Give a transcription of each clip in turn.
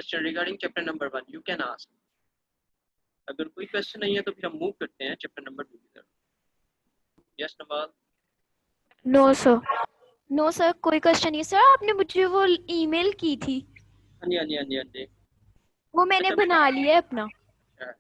question regarding chapter number 1? You can ask. अगर कोई question नहीं है तो फिर हम मूव करते हैं चैप्टर नंबर 2 की तरफ. यस नवाज. नो सर कोई क्वेश्चन नहीं सर. आपने मुझे वो ईमेल की थी. हाँ जी. वो मैंने बना लिया है अपना.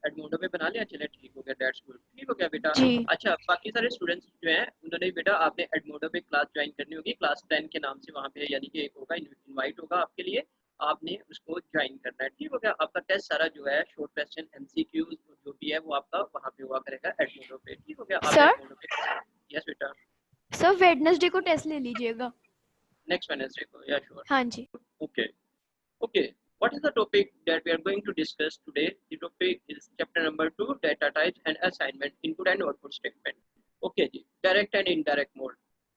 एडमोडो पे बना लिया. चले ठीक हो गया. That's good. ठीक हो गया बेटा. जी. अच्छा बाकी सारे स्टूडेंट्स जो हैं उन्होंने बेटा आपने एडमोडो पे क्लास ज्वाइन करनी होगी. क्लास 10 के नाम से वहाँ पे यानी कि एक होगा इनवाइट होगा आपके लिए. आपने उसको ज्वाइन करना है. ठीक हो गया. आपका टेस्ट सारा जो है शॉर्ट क्वेश्चन एमसीक्यूज जो भी है वो आपका वहाँ पे हुआ करेगा एडमोडो पे. ठीक हो गया. आप एडमोडो पे. यस बेटा. सर वेडनेसडे को टेस्ट ले लीजिएगा. नेक्स्ट वेडनेसडे को. या श्योर. हाँ जी. Okay. What is the topic that we are going to discuss today? The topic is chapter number 2, data types and assignment, input and output statement. Okay, ji. Direct and indirect mode.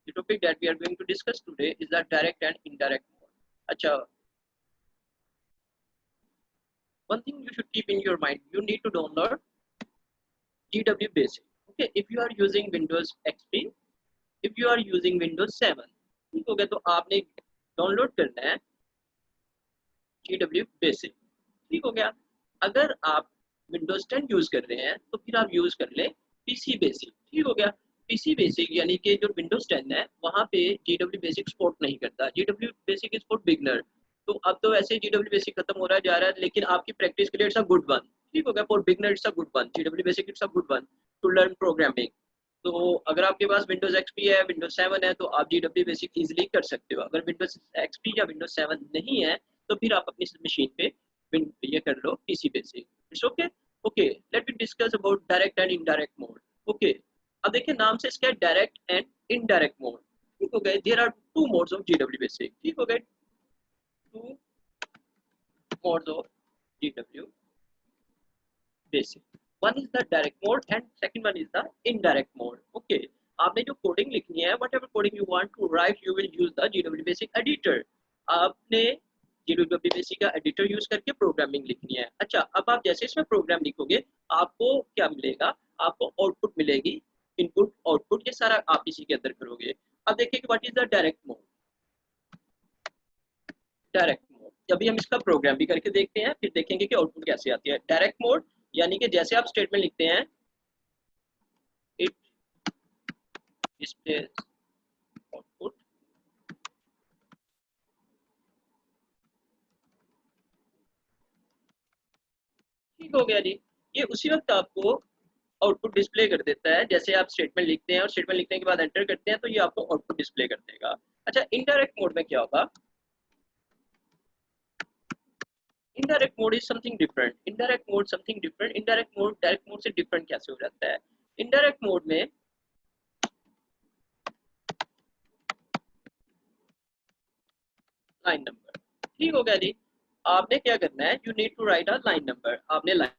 The topic that we are going to discuss today is the direct and indirect mode. Acha. One thing you should keep in your mind, you need to download GW Basic. Okay, if you are using Windows XP, if you are using Windows 7, ठीक हो गया तो आपने download करना है GW basic. ठीक हो गया. अगर आप विंडोज 10 यूज कर रहे हैं तो फिर आप यूज कर ले पीसी बेसिक. ठीक हो गया. पीसी बेसिक यानी कि जो विंडोज 10 है वहां पे GW बेसिक सपोर्ट नहीं करता. GW basic is for beginner. तो अब तो वैसे GW बेसिक खत्म हो रहा जा रहा है लेकिन आपकी प्रैक्टिस के लिए इट्स अ गुड वन. ठीक हो गया. For beginner it's a good one. GW basic it's a good one two learn programming. तो अगर आपके पास विंडोज XP है, विंडोज 7 है तो आप GW बेसिक इजीली कर सकते हो. अगर विंडोज XP या विंडोज 7 नहीं है तो फिर आप अपनी मशीन पे ये कर लो PC basic. It's okay. Okay let me discuss about direct and indirect mode. Okay अब देखिए नाम से इसका डायरेक्ट एंड इनडायरेक्ट मोड. ठीक हो गए. There are two modes of GW basic. ठीक हो गए. Two modes of GW basic. One is the direct mode and second one is the indirect mode. Okay आपने जो कोडिंग लिखनी है whatever coding you want to write you will use the GW basic editor. आपने GW basic का editor use करके programming लिखनी है. अच्छा अब आप जैसे इसमें प्रोग्राम लिखोगे आपको क्या मिलेगा? आपको आउटपुट मिलेगी. इनपुट आउटपुट ये सारा आप इसी के अंदर करोगे. अब देखिए what is the direct mode. Direct mode अभी हम इसका प्रोग्राम भी करके देखते हैं फिर देखेंगे कि आउटपुट कैसे आती है. डायरेक्ट मोड यानी कि जैसे आप स्टेटमेंट लिखते हैं इट डिस्प्लेस आउटपुट. ठीक हो गया जी. ये उसी वक्त आपको आउटपुट डिस्प्ले कर देता है जैसे आप स्टेटमेंट लिखते हैं और स्टेटमेंट लिखने के बाद एंटर करते हैं तो ये आपको आउटपुट डिस्प्ले कर देगा. अच्छा इनडायरेक्ट मोड में क्या होगा? Indirect mode is something different. Indirect mode something different. Indirect mode direct mode से डिफरेंट कैसे हो जाता है? इनडायरेक्ट मोड में लाइन नंबर. ठीक हो गया जी. आपने क्या करना है? You need to write a line number. आपने लाइन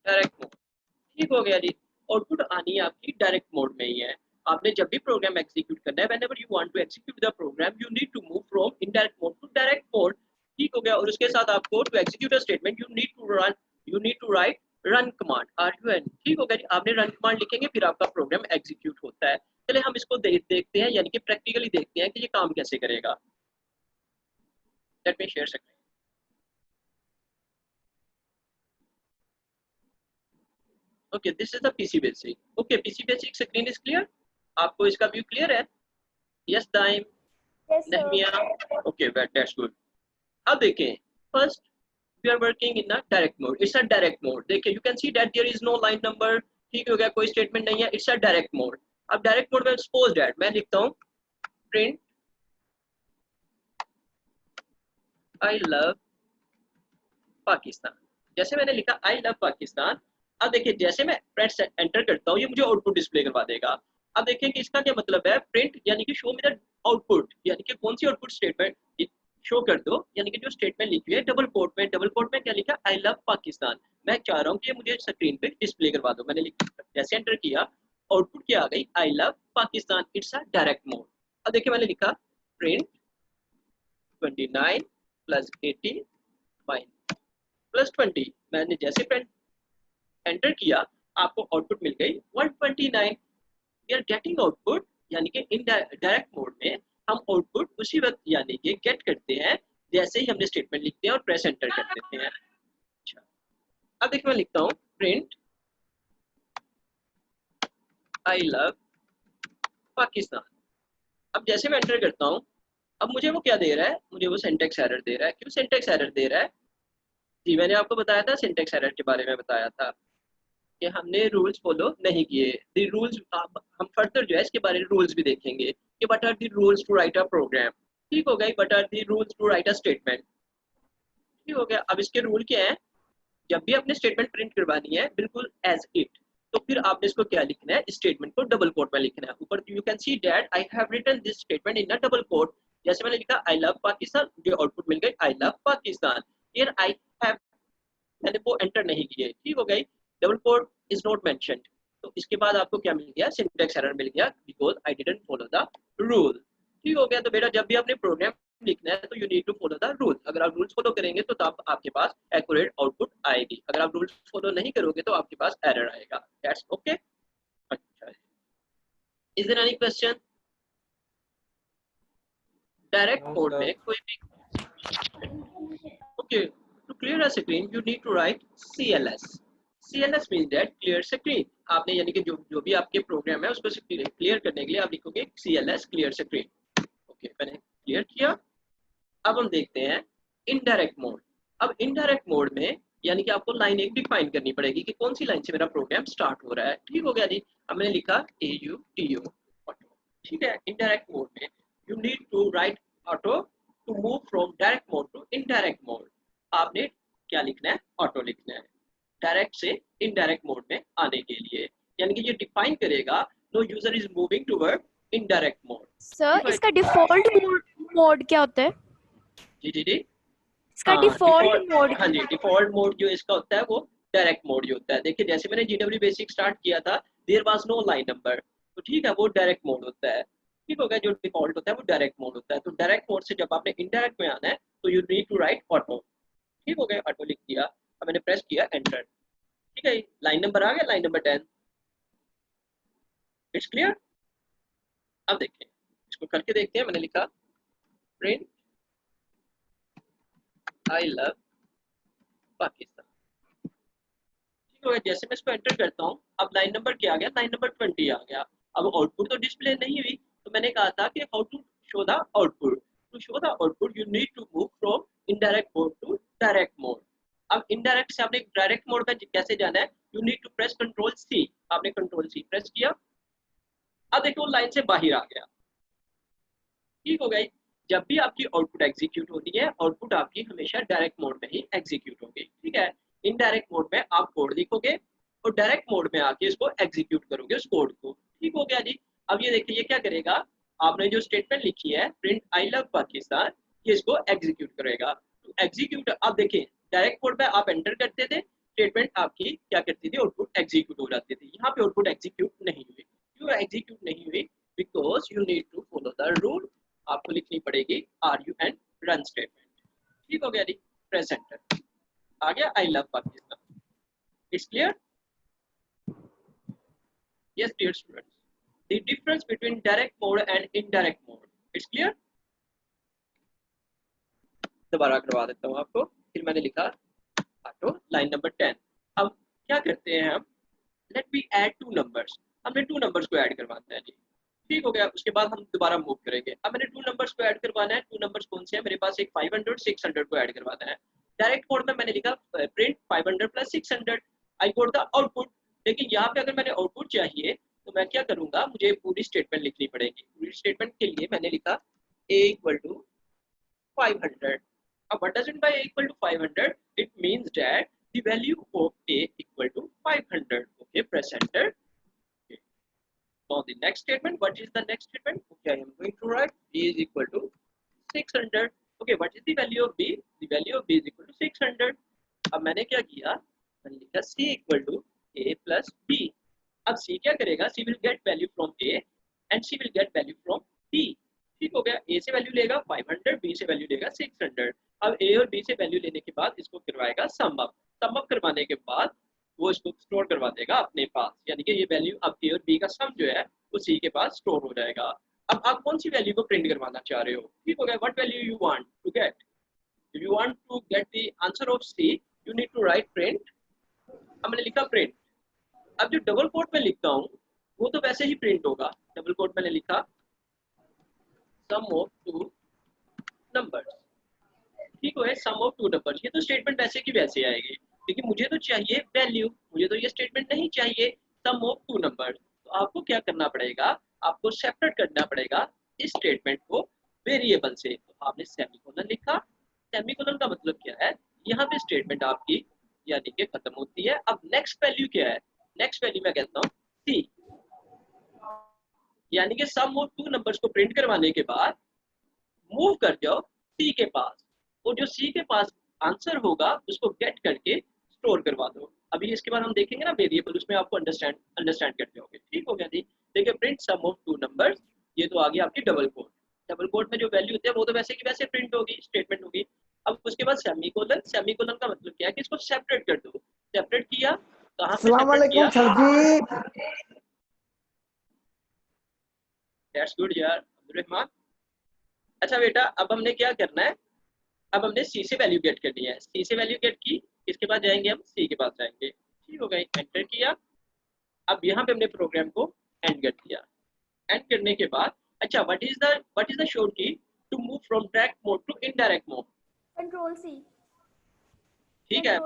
डायरेक्ट मोड. ठीक हो गया जी. आउटपुट आनी है आपकी डायरेक्ट मोड में ही है. आपने जब भी प्रोग्राम एग्जीक्यूट करना है whenever you want to execute the program you need to move from indirect mode to direct mode. ठीक हो गया. और उसके साथ आपको to execute a statement you need to write run command run. ठीक हो गया जी. आपने run command लिखेंगे फिर आपका प्रोग्राम एग्जीक्यूट होता है. चलिए हम इसको देखते हैं यानी कि प्रैक्टिकली देखते हैं कि ये काम कैसे करेगा. लेट मी शेयर सकते हैं. Okay, this is the PC basic. Okay, PC basic screen is clear. आपको इसका व्यू क्लियर है? Yes, Daim. Yes, sir. Nehmiya. Okay, that's good. अब देखें. First, we are working in a direct mode. It's a direct mode. देखिए, you can see that there is no line number. ठीक हो गया. कोई statement नहीं है. It's a direct mode. अब direct mode में suppose that मैं लिखता हूँ print I love Pakistan. जैसे मैंने लिखा I love Pakistan. अब देखिए जैसे मैं प्रेस एंटर करता हूँ ये मुझे आउटपुट डिस्प्ले करवा देगा. अब देखिए कि इसका क्या मतलब है. प्रिंट यानी कि शो मी द आउटपुट यानी कि कौन सी आउटपुट स्टेटमेंट शो कर दो यानी कि जो स्टेटमेंट लिखी है डबल कोट में क्या लिखा? आई लव पाकिस्तान. मैं चाह रहा हूँ कि ये मुझे स्क्रीन पे डिस्प्ले करवा दो. मैंने जैसे एंटर किया आउटपुट क्या आ गई? I love Pakistan. It's a direct mode. अब देखिए मैंने लिखा प्रिंट 29 प्लस 80 प्लस 20। मैंने जैसे एंटर किया आपको आउटपुट मिल गई 129। वी आर गेटिंग आउटपुट, यानी कि इन डायरेक्ट मोड में हम आउटपुट उसी वक्त यानी कि गेट करते हैं जैसे ही हमने स्टेटमेंट लिखते हैं और प्रेस एंटर कर देते हैं। अच्छा, अब देखिए मैं लिखता हूँ प्रिंट आई लव पाकिस्तान। अब जैसे मैं एंटर करता हूँ, अब मुझे वो क्या दे रहा है, मुझे वो सिंटैक्स एरर दे रहा है। क्यों सिंटैक्स एरर दे रहा है? जी मैंने आपको बताया था, सिंटैक्स एरर के बारे में बताया था कि हमने रूल्स फॉलो नहीं किए। द रूल्स हम फर्दर जो है इसके बारे में रूल्स भी देखेंगे कि what are the rules to write a program. ठीक हो गया, what are the rules to write a statement. ठीक हो गया। अब इसके रूल क्या है, जब भी आपने स्टेटमेंट प्रिंट करवानी है बिल्कुल एज इट, तो फिर आपने इसको क्या लिखना है, स्टेटमेंट को डबल कोट में लिखना है। ऊपर you can see that I have written this statement in a double quote. जैसे मैंने लिखा आई लव पाकिस्तान, मुझे आउटपुट मिल गई I love Pakistan. Here I have, मैंने वो एंटर नहीं किए। ठीक हो गई, double quote is not mentioned. तो इसके बाद आपको क्या मिल गया, सिंटैक्स एरर मिल गया because I didn't follow the rule. ठीक हो गया। तो बेटा जब भी आपने प्रोग्राम लिखना है तो you need to follow the rule. अगर आप रूल्स फॉलो करेंगे तो तब आपके पास एक्यूरेट आउटपुट आएगी। अगर आप रूल्स फॉलो नहीं करोगे तो आपके पास एरर आएगा। That's okay. अच्छा, is there any question? Direct No, code sir. में कोई भी okay, to clear a screen you need to write CLS। CLS mean that clear screen. आपने यानी कि जो भी आपके प्रोग्राम है उसको क्लियर करने के लिए आप लिखोगे CLS क्लियर स्क्रीन। ओके, मैंने क्लियर किया। अब हम देखते हैं इनडायरेक्ट मोड। अब इनडायरेक्ट मोड में यानी कि आपको लाइन एक डिफाइन करनी पड़ेगी कि कौन सी लाइन से मेरा प्रोग्राम स्टार्ट हो रहा है। ठीक हो गया जी। अब मैंने लिखा AUTO ऑटो। ठीक है, इनडायरेक्ट मोड में you need to write auto to move from direct mode to indirect mode. आपने क्या लिखना है, ऑटो लिखना है डायरेक्ट से इनडायरेक्ट मोड में आने के लिए। यानी कि ये डिफाइन करेगा no user is moving toward indirect mode. Sir इसका डिफॉल्ट मोड क्या होता है? जी जी जी, इसका हाँ डिफॉल्ट डिफॉल्ट, मोड हाँ जी डिफॉल्ट मोड जो इसका होता है वो डायरेक्ट मोड जो होता है। देखिए जैसे मैंने GW बेसिक स्टार्ट किया था, there was no line number, तो ठीक है वो डायरेक्ट मोड होता है। ठीक हो गया, जो डिफॉल्ट होता है वो डायरेक्ट मोड होता है। तो डायरेक्ट मोड से जब आपने इनडायरेक्ट में आना है तो you need to write auto. ठीक हो गया, ऑटो लिख दिया। अब मैंने प्रेस किया एंटर। ठीक है, लाइन नंबर आ गया, लाइन नंबर 10। It's clear. अब देखिए इसको करके देखते हैं। मैंने लिखा प्रिंट आई लव पाकिस्तान। ठीक हो गया। जैसे मैं इसको एंटर करता हूँ अब लाइन नंबर क्या आ गया, लाइन नंबर 20 आ गया। अब आउटपुट तो डिस्प्ले नहीं हुई, तो मैंने कहा था कि how to show the output. To show the output you need to move from indirect mode to direct mode. अब इनडायरेक्ट से आपने डायरेक्ट मोड में कैसे जाना है, you need to press control C। आपने कंट्रोल C प्रेस किया। अब देखो लाइन से बाहर आ गया। ठीक हो गई। जब भी आपकी आउटपुट एग्जीक्यूट होती है, आउटपुट आपकी हमेशा डायरेक्ट मोड में ही एग्जीक्यूट होगी। ठीक है, इनडायरेक्ट मोड में आप कोड लिखोगे और डायरेक्ट मोड में आके इसको एग्जीक्यूट करोगे उस कोड को। ठीक हो गया जी। अब ये देखिए ये क्या करेगा, आपने जो स्टेटमेंट लिखी है प्रिंट आई लव पाकिस्तान, ये इसको एग्जीक्यूट करेगा। तो एग्जीक्यूट, अब देखिए डायरेक्ट मोड में आप एंटर करते थे, स्टेटमेंट आपकी क्या करती थी, आउटपुट एग्जीक्यूट हो जाती थी। यहाँ पे आउटपुट एग्जीक्यूट नहीं हुई। क्यों एग्जीक्यूट नहीं हुई? Because you need to follow the rule. आपको लिखनी पड़ेगी RU एंड रन स्टेटमेंट। ठीक हो गया जी। प्रेस एंटर आ गया I love Pakistan. It's clear? Yes dear students, the difference between direct mode and indirect mode. It's clear? दोबारा करवा देता हूँ आपको। फिर मैंने लिखा ऑटो लाइन नंबर 10। अब क्या करते हैं हम, लेट मी ऐड 2 नंबर्स। हमने 2 नंबर्स को ऐड करवाना है जी। ठीक हो गया। उसके बाद हम दोबारा मूव करेंगे। अब मैंने 2 नंबर्स को ऐड करवाना है। 2 नंबर्स कौन से हैं मेरे पास, एक 500 600 को ऐड करवाना है। डायरेक्ट मोड में मैंने लिखा print 500 plus 600। I got the output. लेकिन यहाँ पे अगर मैंने आउटपुट चाहिए तो मैं क्या करूंगा, मुझे पूरी स्टेटमेंट लिखनी पड़ेगी। पूरी स्टेटमेंट के लिए मैंने लिखा a equal to 500. What does it by a equal to 500? It means that the value of a equal to 500. Okay, press enter. Okay. Now the next statement, what is the next statement? Okay, I am going to write b is equal to 600. Okay, what is the value of b? The value of b is equal to 600. अब मैंने क्या किया, मैंने लिखा c equal to a plus b. अब c क्या करेगा, c will get value from a and c will get value from b. ठीक हो गया, a से वैल्यू लेगा 500, b से वैल्यू लेगा 600। अब ए और बी से वैल्यू लेने के बाद इसको करवाएगा सम अप करवाने के बाद वो इसको स्टोर करवा देगा अपने पास, यानी कि ये वैल्यू अब ए और बी का सम जो है वो सी के पास स्टोर हो जाएगा। अब आप कौन सी वैल्यू को प्रिंट करवाना चाह रहे हो, ठीक हो गया, what value you want to get, if you want to get the answer of C you need to write print. हमने लिखा प्रिंट। अब जो डबल कोट में लिखता हूँ वो तो वैसे ही प्रिंट होगा, डबल कोट मैंने लिखा सम ऑफ टू नंबर्स, ठीक है, सम ऑफ टू नंबर्स, ये तो स्टेटमेंट वैसे की वैसे आएगी, लेकिन मुझे तो चाहिए वैल्यू, मुझे तो ये स्टेटमेंट नहीं चाहिए सम ऑफ टू नंबर्स। तो आपको क्या करना पड़ेगा, आपको सेपरेट करना पड़ेगा इस स्टेटमेंट को वेरिएबल से। तो आपने सेमीकोलन लिखा, सेमीकोलन का मतलब क्या है, यहाँ पे स्टेटमेंट आपकी यानी कि खत्म होती है। अब नेक्स्ट वैल्यू क्या है, नेक्स्ट वैल्यू मैं कहता हूँ सी, यानी कि सम ऑफ टू नंबर्स को प्रिंट करवाने के बाद मूव कर जाओ सी के पास, और जो सी के पास आंसर होगा उसको गेट करके स्टोर करवा दो। अभी इसके बाद हम देखेंगे ना वेरिएबल, उसमें आपको अंडरस्टैंड कर जाओगे, ठीक हो गया जी। देखिए print sum of two numbers, ये तो आ गई आपकी डबल कोट। डबल कोट में जो वैल्यू होती है वो तो वैसे की वैसे प्रिंट होगी, स्टेटमेंट होगी। अब उसके बाद सेमीकोलन, सेमीकोलन का मतलब क्या है कि इसको सेपरेट कर दो। सेपरेट किया, कहाँ पे अस्सलाम सेपरेट वालेकुम किया, सर जी। दैट्स गुड यार अब्दुल। अच्छा बेटा, अब हमने क्या करना है, अब हमने सी से वैल्यू गेट करनी है। सी से वैल्यू गेट की, इसके बाद जाएंगे हम सी के पास जाएंगे, ठीक हो गया, एंटर किया। अब यहाँ पे हमने प्रोग्राम को एंड कर दिया। एंड करने के बाद अच्छा what is the short key to move from direct mode to indirect mode, control C. ठीक है।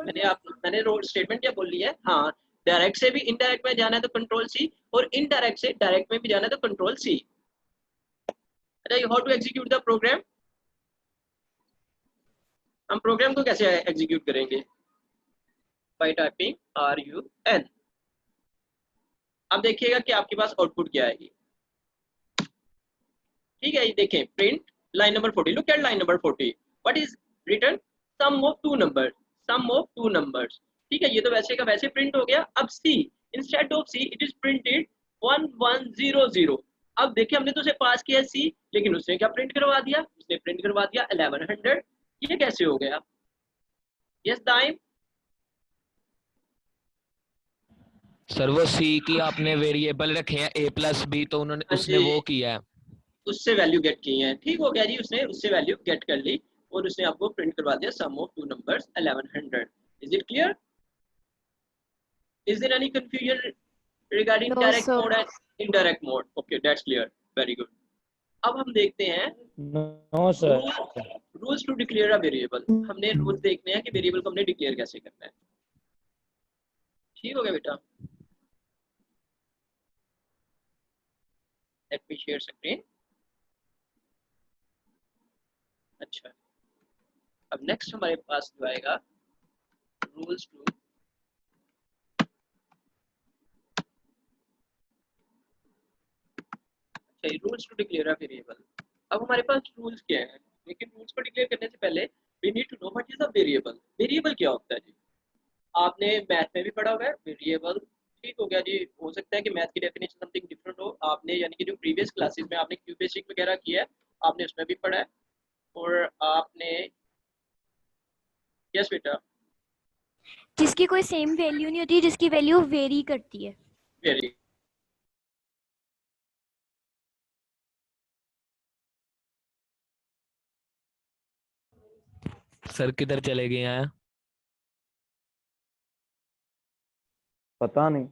मैंने रोड स्टेटमेंट क्या बोल लिया है, हाँ, डायरेक्ट से भी इनडायरेक्ट में जाना है तो कंट्रोल सी, और इनडायरेक्ट से डायरेक्ट में भी जाना है तो कंट्रोल सी। अच्छा, how to execute the program, हम प्रोग्राम को कैसे एग्जीक्यूट करेंगे, बाय टाइपिंग RUN। अब देखिएगा कि आपके पास आउटपुट क्या आएगी, ठीक है, ये देखें print line number 40, look at line number 40, what is return sum of two numbers, sum of two numbers, ठीक है, ये तो वैसे का वैसे प्रिंट हो गया। अब see, instead of C it is printed 1100। अब देखिए हमने तो उसे पास किया सी, लेकिन उसने क्या प्रिंट करवा दिया, उसने प्रिंट करवा दिया 1100। ये कैसे हो गया, यस दाइम। सर वो सी की आपने वेरिएबल रखे हैं A+B, तो उन्होंने हाँ उसने जी, वो किया है, उससे वैल्यू गेट की है, ठीक हो गया जी, उसने उससे वैल्यू गेट कर ली और उसने आपको प्रिंट करवा दिया sum of two numbers 1100। Is it clear, is there any confusion regarding No, direct sir. Mode and indirect mode, okay that's clear, very good. अब हम देखते हैं no sir. Rules to declare a variable. हमने rules देखने हैं कि variable को हमने डिक्लेयर कैसे करना है, ठीक हो गया बेटा। Let me share screen. अच्छा, अब नेक्स्ट हमारे पास जो आएगा rules to rules to declare a variable. अब हमारे पास रूल्स क्या है, लेकिन रूल्स को डिक्लेयर करने से पहले we need to know what is a variable. Variable क्या होता है जी, आपने मैथ में भी पढ़ा हुआ है वेरिएबल, ठीक हो गया जी। हो सकता है कि मैथ की डेफिनेशन समथिंग डिफरेंट हो, आपने यानी कि जो प्रीवियस क्लासेस में आपने क्यू बेसिक वगैरह किया है आपने उसमें भी पढ़ा है, और आपने यस बेटा जिसकी कोई सेम वैल्यू नहीं होती, जिसकी वैल्यू वेरी करती है। वेरी सर किधर चले गए हैं, पता नहीं।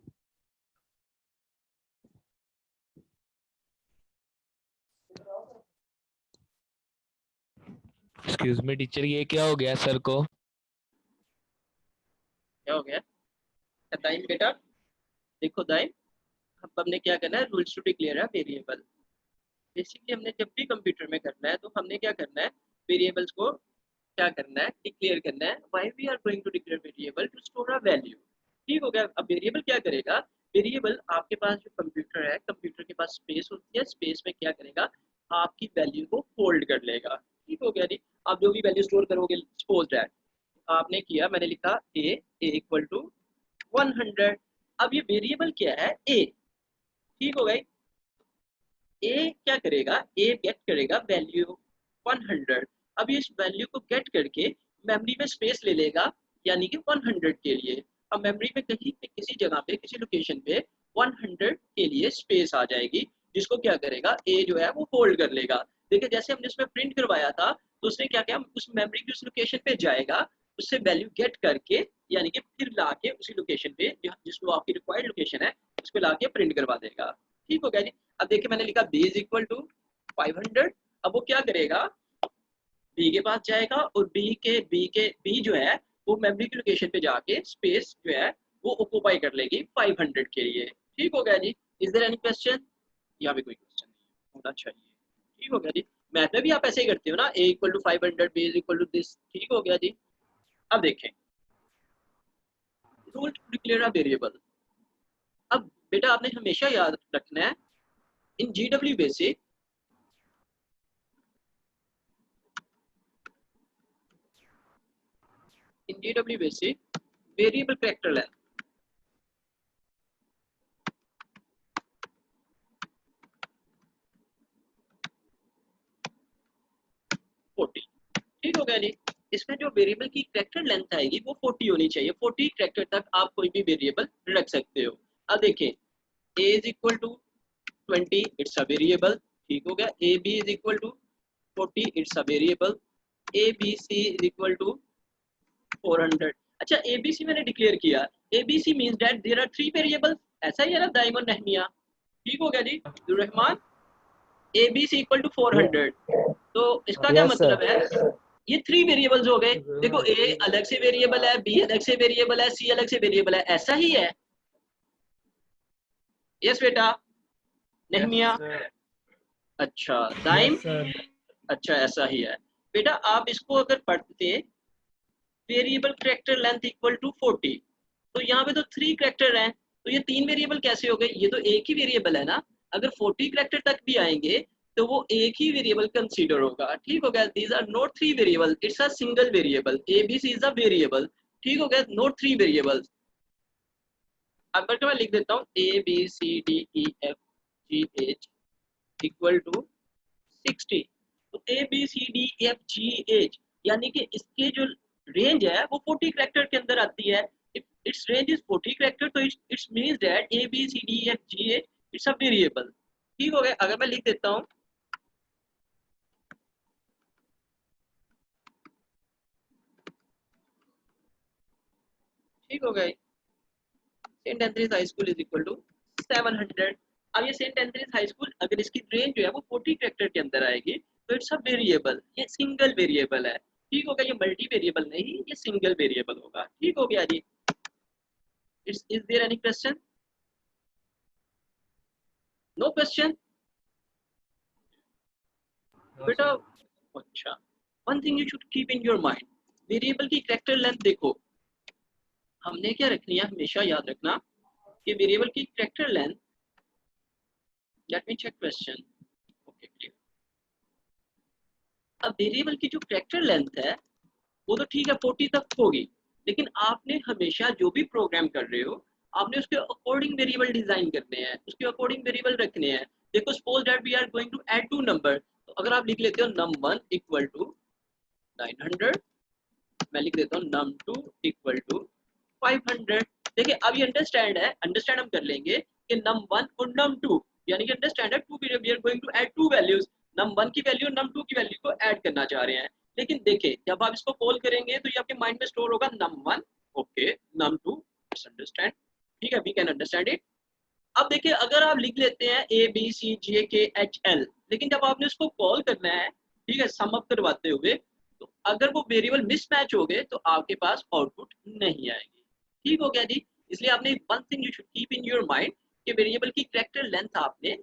एक्सक्यूज मी टीचर, ये क्या हो गया सर को, क्या हो गया दाइम बेटा, देखो दाइम, अब हमने क्या करना है, rules to declare a variable. Basically हमने जब भी कंप्यूटर में करना है तो हमने क्या करना है, वेरिएबल्स को क्या करना है, डिक्लेयर करना है। Why we are going to declare variable to store a value, ठीक हो गया। अब वेरिएबल क्या करेगा, वेरिएबल आपके पास जो कंप्यूटर है, कंप्यूटर के पास स्पेस होती है, स्पेस में क्या करेगा, आपकी वैल्यू को होल्ड कर लेगा, ठीक हो गया जी। आप जो भी वैल्यू स्टोर करोगे, सपोज दैट आपने किया, मैंने लिखा ए इक्वल टू 100। अब ये वेरिएबल क्या है, ए, ठीक हो गई। ए क्या करेगा, ए गेट करेगा वैल्यू 100। अब ये इस वैल्यू को गेट करके मेमोरी में स्पेस ले लेगा, यानी कि 100 के लिए। अब मेमोरी में कहीं पे किसी जगह पे किसी लोकेशन पे 100 के लिए स्पेस आ जाएगी, जिसको क्या करेगा ए जो है वो होल्ड कर लेगा। देखिए जैसे हमने इसमें प्रिंट करवाया था, तो उसने क्या किया, उस मेमोरी की उस लोकेशन पे जाएगा, उससे वैल्यू गेट करके यानी कि फिर लाके उसी लोकेशन पे जिसको आपकी रिक्वायर्ड लोकेशन है उस पे लाके प्रिंट करवा देगा। ठीक हो गया जी। अब देखिए मैंने लिखा b इज इक्वल टू 500। अब वो क्या करेगा, b के पास जाएगा और b जो है वो मेमोरी की लोकेशन पे जाके स्पेस जो है वो ऑक्यूपाई कर लेगी 500 के लिए। ठीक हो गया जी। Is there any question? यहाँ पे कोई क्वेश्चन नहीं होना चाहिए। ठीक हो गया जी। मैथ में भी आप ऐसे ही करते हो ना, a equal to 500, b is equal to this. ठीक हो गया जी। अब देखें rule to declare a variable. अब बेटा आपने हमेशा याद रखना है in GW basic variable character length ठीक हो गया जी। इसमें जो वेरिएबल की कैरेक्टर लेंथ आएगी वो 40 होनी चाहिए। 40 कैरेक्टर तक आप कोई भी वेरिएबल रख सकते हो। अब देखें a is equal to 20, it's a variable. ठीक हो गया। A B is equal to 40, it's a variable. A B C is equal to 400। अच्छा ए बी सी मैंने डिक्लेयर किया, A B C means that there are 3 variables. ऐसा ही है ना दाइमन नहमिया? ठीक हो गया जी Rahman. A B C equal to 400, तो इसका क्या यस सर। मतलब है, ये 3 वेरिएबल्स हो गए। देखो ए अलग से वेरिएबल है, बी अलग से वेरिएबल है, सी अलग से वेरिएबल है। ऐसा ही है? यस बेटा नहमिया? अच्छा दाइम? अच्छा ऐसा ही है बेटा। आप इसको अगर पढ़ते variable character length equal to 40, तो यहाँ पे तो 3 कैरेक्टर हैं, तो ये 3 वेरिएबल कैसे हो गए? ये तो एक ही वेरिएबल है ना। अगर 40 कैरेक्टर तक भी आएंगे तो वो एक ही वेरिएबल कंसीडर होगा। ठीक हो गया। These are not 3 variable, it's a single variable. A B C is a variable. ठीक हो गया, नॉट 3 वेरिएबल्स। अब मैं लिख देता हूँ A B C D E F G H equal to 60। तो A B C D F G H यानी कि इसके जो रेंज है वो 40 कैरेक्टर के अंदर आती है। इट्स रेंज इज 40 कैरेक्टर, तो it's means that A B C D F G H it's a variable. ठीक हो गया। अगर मैं लिख देता हूँ ठीक हो गया, Saint Anthony's High School is equal to 700। अब ये सेंट एंथनीज हाई स्कूल अगर इसकी रेंज जो है वो 40 कैरेक्टर के अंदर आएगी तो इट्स अ वेरिएबल, ये सिंगल वेरिएबल है। ठीक हो गया। ये मल्टी वेरिएबल नहीं, ये सिंगल वेरिएबल होगा। ठीक हो गया जी। Is there any question? No question बेटा। अच्छा one thing you should keep in your mind, variable की कैरेक्टर लेंथ देखो हमने क्या रखनी है, हमेशा याद रखना कि वेरिएबल की character length, let me check question. Okay clear. अब वेरिएबल की जो कैरेक्टर लेंथ है वो तो ठीक है 40 तक होगी, लेकिन आपने हमेशा जो भी प्रोग्राम कर रहे हो आपने उसके अकॉर्डिंग वेरिएबल डिजाइन करने हैं, उसके अकॉर्डिंग वेरिएबल रखने हैं। देखो suppose that we are going to add 2 number, तो अगर आप लिख लेते हो num1 इक्वल टू 900, मैं लिख देता हूँ num2 इक्वल टू 500। देखिए अब ये अंडरस्टैंड हम कर लेंगे कि num1 और num2 यानी कि अंडरस्टैंड है to we are going to add 2 values, num1 की वैल्यू और num2 की वैल्यू को ऐड करना चाह रहे हैं। लेकिन देखिए जब आप इसको कॉल करेंगे तो ये आपके माइंड में स्टोर होगा num1 okay num2 it's understand. ठीक है, वी कैन अंडरस्टैंड इट। अब देखिए अगर आप लिख लेते हैं ए बी सी जे के एच एल, लेकिन जब आपने उसको कॉल करना है ठीक है सम अप करवाते हुए, तो अगर वो वेरिएबल मिसमैच हो गए तो आपके पास आउटपुट नहीं आएगी। ठीक हो गया जी। इसलिए आपने one thing you should keep in your mind कि वेरिएबल की कैरेक्टर लेंथ आपने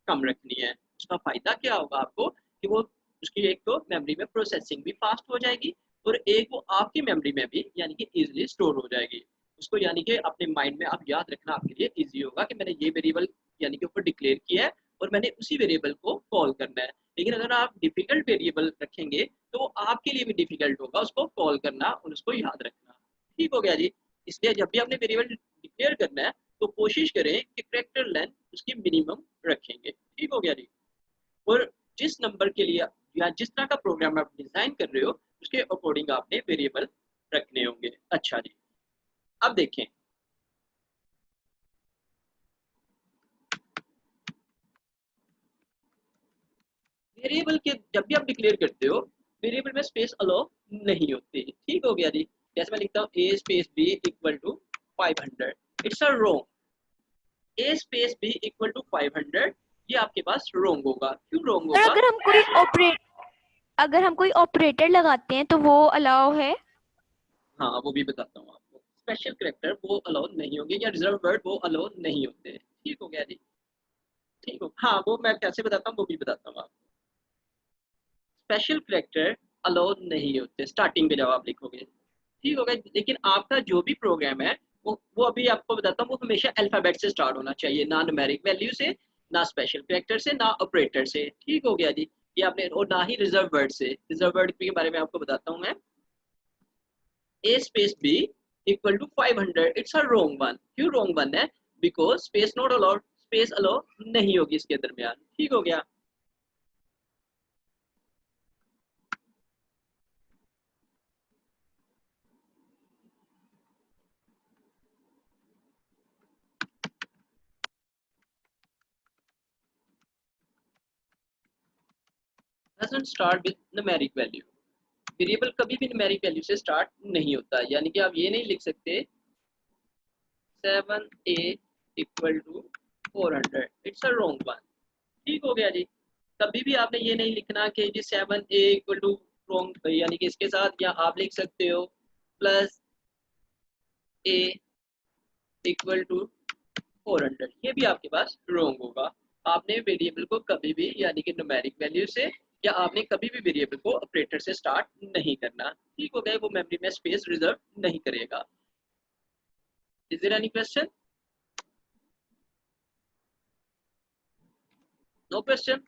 कम रखनी है। उसका फायदा क्या होगा आपको कि वो उसकी एक तो मेमोरी में प्रोसेसिंग भी फास्ट हो जाएगी और एक वो आपकी मेमोरी में भी यानी कि इजीली स्टोर हो जाएगी। उसको यानी कि अपने माइंड में आप याद रखना आपके लिए इजी होगा कि मैंने ये वेरिएबल यानी कि ऊपर डिक्लेयर किया है और मैंने उसी वेरिएबल को कॉल करना है। लेकिन अगर आप डिफिकल्ट वेरिएबल रखेंगे तो वो आपके लिए भी डिफिकल्ट होगा उसको कॉल करना और उसको याद रखना। ठीक हो गया जी। इसलिए जब भी आपने वेरिएबल डिक्लेयर करना है तो कोशिश करें कि कैरेक्टर लेंथ उसकी मिनिमम रखेंगे। ठीक हो गया जी। और जिस नंबर के लिए या जिस तरह का प्रोग्राम आप डिजाइन कर रहे हो उसके अकॉर्डिंग आपने वेरिएबल रखने होंगे। अच्छा जी, अब देखें वेरिएबल के जब भी आप डिक्लेयर करते हो वेरिएबल में स्पेस अलो नहीं होती। ठीक हो गया जी। जैसे मैं लिखता हूँ a space b equal to 500, it's a wrong. a space b equal to 500 ये आपके पास रॉन्ग होगा। क्यों रॉन्ग सर होगा? अगर हम कोई ऑपरेटर लगाते हैं तो वो अलाउ है? हाँ वो भी बताता हूँ आपको। स्पेशल कैरेक्टर वो अलाउ नहीं होंगे या रिजर्व वर्ड वो अलाउ नहीं होते। ठीक हो गया जी। ठीक हो, हाँ वो मैं कैसे बताता हूँ वो भी बताता हूँ आपको। स्पेशल कैरेक्टर अलाउ नहीं होते स्टार्टिंग में जब आप लिखोगे। ठीक हो गया। लेकिन आपका जो भी प्रोग्राम है वो अभी आपको बताता हूँ वो हमेशा अल्फाबेट से स्टार्ट होना चाहिए, ना न्यूमेरिक वैल्यू से, ना स्पेशल कैरेक्टर से, ना ऑपरेटर से। ठीक हो गया जी। ये आपने, और ना ही रिजर्व वर्ड से। रिजर्व वर्ड के बारे में आपको बताता हूँ मैं। a space b equal to 500 it's a wrong one. क्यों रॉन्ग वन है? Because space not allowed, space allow नहीं होगी इसके दरमियान। ठीक हो गया। doesn't start with numeric value। Variable कभी भी न्यूमेरिक वैल्यू से स्टार्ट नहीं होता। यानी कि आप ये नहीं लिख सकते 7a equal to 400, it's a wrong one. ठीक हो गया जी। कभी भी आपने ये नहीं लिखना कि जी 7a इक्वल टू रॉन्ग, यानी कि इसके साथ, या आप लिख सकते हो प्लस a इक्वल टू 400, ये भी आपके पास रॉन्ग होगा। आपने वेरिएबल को कभी भी, यानी कि न्यूमेरिक वैल्यू से, या आपने कभी भी वेरिएबल को ऑपरेटर से स्टार्ट नहीं करना। ठीक हो गया। वो मेमोरी में स्पेस रिजर्व नहीं करेगा। Is there any question? No question?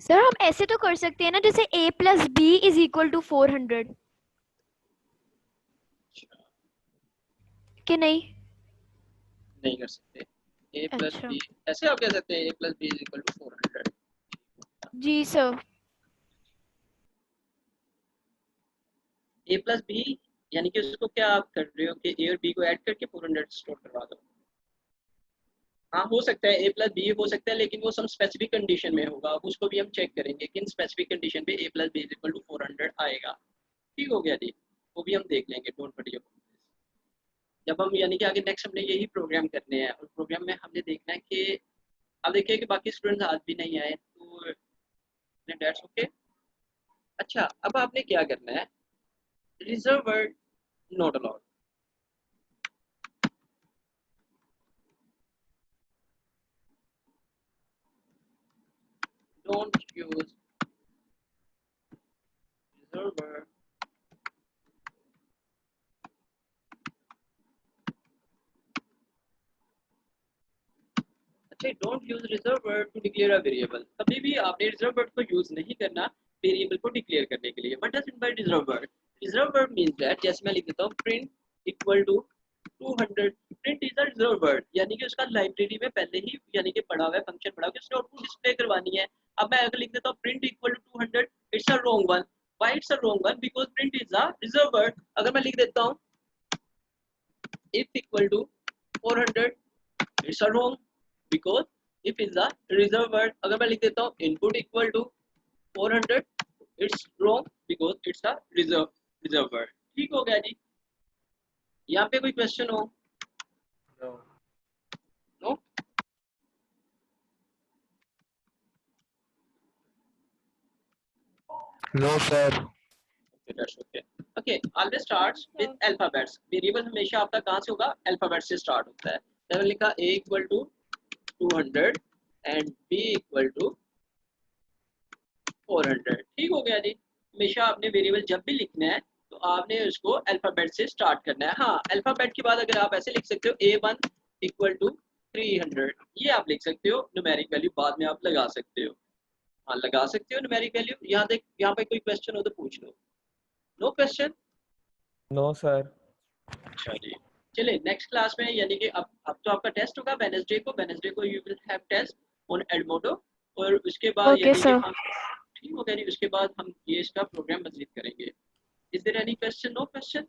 Sir हम ऐसे तो कर सकते हैं ना, जैसे a plus B is equal to 400, कि नहीं? नहीं कर सकते। a प्लस अच्छा बी ऐसे आप कह सकते हैं a plus B is equal to 400। जी सर। a प्लस बी यानी कि उसको क्या आप कर रहे हो कि a और b को ऐड करके 400 स्टोर करवा दो। हाँ हो सकता है a प्लस बी हो सकता है, लेकिन वो सम स्पेसिफिक कंडीशन में होगा, उसको भी हम चेक करेंगे कि इन स्पेसिफिक कंडीशन पे a plus B is equal to 400 आएगा। ठीक हो गया जी। वो भी हम देख लेंगे, डोंट वरी अबाउट दिस। जब हम, यानी कि आगे नेक्स्ट हमने यही प्रोग्राम करने हैं, और प्रोग्राम में हमने देखना है कि, अब देखिए कि बाकी स्टूडेंट्स आज भी नहीं आए तो दैट्स ओके। अच्छा अब आपने क्या करना है, reserve word not allowed. Don't use reserve word अच्छा, don't use reserve word to declare a variable. कभी भी आपने रिजर्व वर्ड को यूज नहीं करना वेरिएबल को डिक्लेयर करने के लिए। What does it by reserve word? Reserve word means that, जैसे मैं लिख देता हूं print equal to 200। Print is a reserve word, यानी कि उसका लाइब्रेरी में पहले ही, यानी कि पढ़ा हुआ है, फंक्शन पढ़ा हुआ है, उसने आउटपुट डिस्प्ले करवानी है। अब मैं अगर लिख देता हूं print equal to 200, it's a wrong one. Why it's a wrong one? Because print is a reserve word. अगर मैं लिख देता हूं if equal to 400, it's a wrong, because if is a reserve word। अगर मैं लिख देता हूँ input equal to 400, it's wrong because it's a reserve word। ठीक हो गया जी। यहाँ पे कोई क्वेश्चन हो? No? No sir. Okay, that's okay। Okay, always starts with alphabets। Variable हमेशा आपका कहाँ से होगा? अल्फाबेट से स्टार्ट होता है। तो मैंने लिखा a equal to 200 and b equal to 400। ठीक हो गया जी। हमेशा आपने वेरिएबल जब भी लिखना है तो आपने उसको अल्फाबेट से स्टार्ट करना है। हाँ अल्फाबेट के बाद अगर आप ऐसे लिख सकते हो a1 इक्वल टू 300, ये आप लिख सकते हो। न्यूमेरिक वैल्यू बाद में आप लगा सकते हो। हाँ लगा सकते हो न्यूमेरिक वैल्यू। यहाँ देख, यहाँ पे कोई क्वेश्चन हो तो पूछ लो। No question? No sir. अच्छा जी। चलिए नेक्स्ट क्लास में, यानी कि अब तो आपका टेस्ट होगा वेडनेसडे को। वेडनेसडे को you will have test on Edmodo, और उसके बाद ओके यानी कि सर। हम, ठीक हो गया जी। उसके बाद हम ये इसका प्रोग्राम मजीद करेंगे। Is there any question? No question?